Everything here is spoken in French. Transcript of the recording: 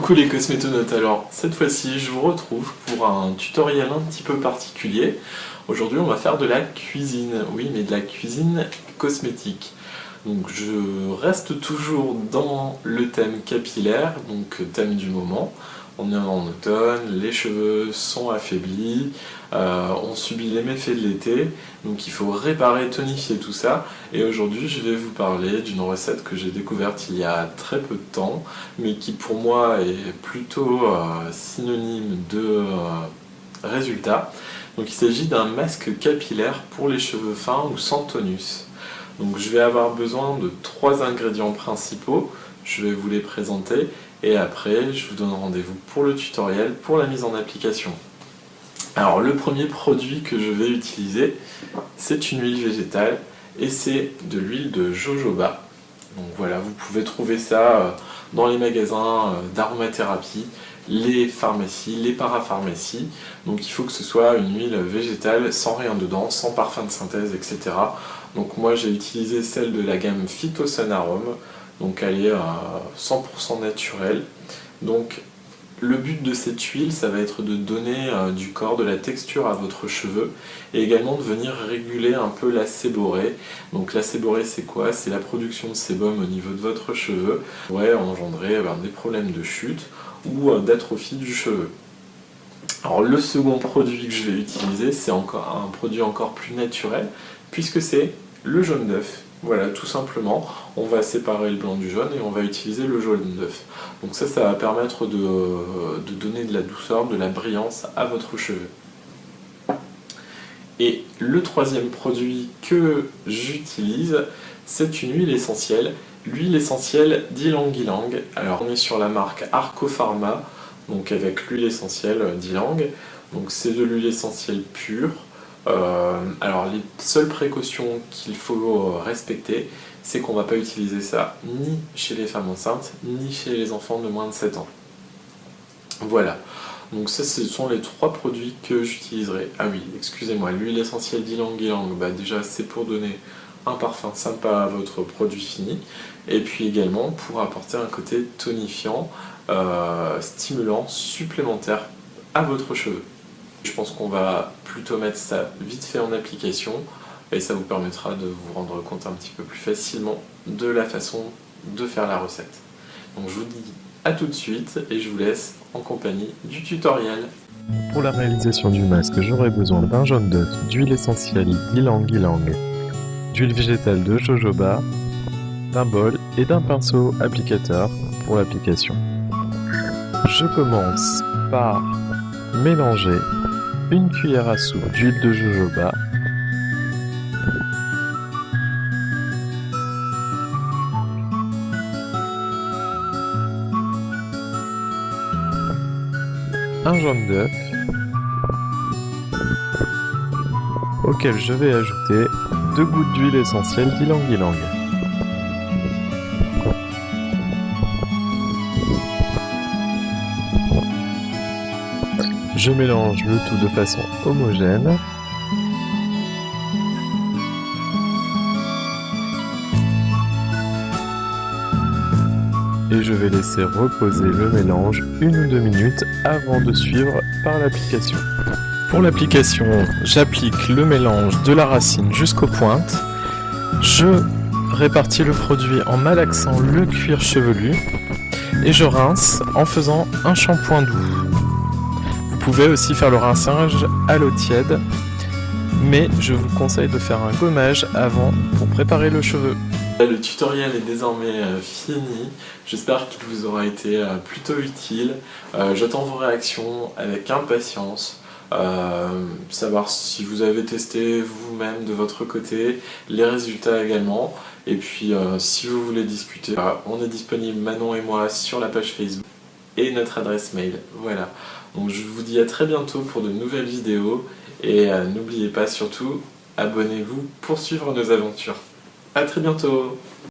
Coucou les cosmétonautes, alors cette fois-ci je vous retrouve pour un tutoriel un petit peu particulier. Aujourd'hui on va faire de la cuisine, oui mais de la cuisine cosmétique. Donc je reste toujours dans le thème capillaire, donc thème du moment. On est en automne, les cheveux sont affaiblis, on subit les méfaits de l'été, donc il faut réparer, tonifier tout ça. Et aujourd'hui je vais vous parler d'une recette que j'ai découverte il y a très peu de temps, mais qui pour moi est plutôt synonyme de résultat. Donc il s'agit d'un masque capillaire pour les cheveux fins ou sans tonus. Donc je vais avoir besoin de 3 ingrédients principaux, je vais vous les présenter. Et après, je vous donne rendez-vous pour le tutoriel, pour la mise en application. Alors, le premier produit que je vais utiliser, c'est une huile végétale et c'est de l'huile de jojoba. Donc voilà, vous pouvez trouver ça dans les magasins d'aromathérapie, les pharmacies, les parapharmacies. Donc il faut que ce soit une huile végétale sans rien dedans, sans parfum de synthèse, etc. Donc moi j'ai utilisé celle de la gamme Phytosun Arome. Donc elle est 100% naturelle. Donc le but de cette huile, ça va être de donner du corps, de la texture à votre cheveu et également de venir réguler un peu la séborrhée. Donc la séborrhée c'est quoi? C'est la production de sébum au niveau de votre cheveu qui pourrait engendrer des problèmes de chute ou d'atrophie du cheveu. Alors le second produit que je vais utiliser, c'est encore un produit encore plus naturel puisque c'est le jaune d'œuf. Voilà, tout simplement, on va séparer le blanc du jaune et on va utiliser le jaune d'œuf. Donc ça va permettre de donner de la douceur, de la brillance à votre cheveu. Et le troisième produit que j'utilise, c'est une huile essentielle. L'huile essentielle d'ylang-ylang. Alors on est sur la marque Arco Pharma, donc avec l'huile essentielle d'ylang. Donc c'est de l'huile essentielle pure. Alors les seules précautions qu'il faut respecter, c'est qu'on ne va pas utiliser ça ni chez les femmes enceintes, ni chez les enfants de moins de 7 ans. Voilà, donc ça ce sont les 3 produits que j'utiliserai. Ah oui, excusez-moi, l'huile essentielle d'ylang-ylang, déjà c'est pour donner un parfum sympa à votre produit fini, et puis également pour apporter un côté tonifiant, stimulant, supplémentaire à votre cheveu. Je pense qu'on va plutôt mettre ça vite fait en application et ça vous permettra de vous rendre compte un petit peu plus facilement de la façon de faire la recette. Donc je vous dis à tout de suite et je vous laisse en compagnie du tutoriel. Pour la réalisation du masque, j'aurai besoin d'un jaune d'œuf, d'huile essentielle d'ylang-ylang, d'huile végétale de jojoba, d'un bol et d'un pinceau applicateur pour l'application. Je commence par mélanger une cuillère à soupe d'huile de jojoba, un jaune d'œuf, auquel je vais ajouter 2 gouttes d'huile essentielle d'ylang-ylang. Je mélange le tout de façon homogène. Et je vais laisser reposer le mélange 1 ou 2 minutes avant de suivre par l'application. Pour l'application, j'applique le mélange de la racine jusqu'aux pointes. Je répartis le produit en malaxant le cuir chevelu et je rince en faisant un shampoing doux. Vous pouvez aussi faire le rinçage à l'eau tiède, mais je vous conseille de faire un gommage avant pour préparer le cheveu. Le tutoriel est désormais fini, j'espère qu'il vous aura été plutôt utile. J'attends vos réactions avec impatience, savoir si vous avez testé vous-même de votre côté, les résultats également, et puis si vous voulez discuter, on est disponible Manon et moi sur la page Facebook et notre adresse mail, voilà. Donc je vous dis à très bientôt pour de nouvelles vidéos et n'oubliez pas surtout, abonnez-vous pour suivre nos aventures. A très bientôt!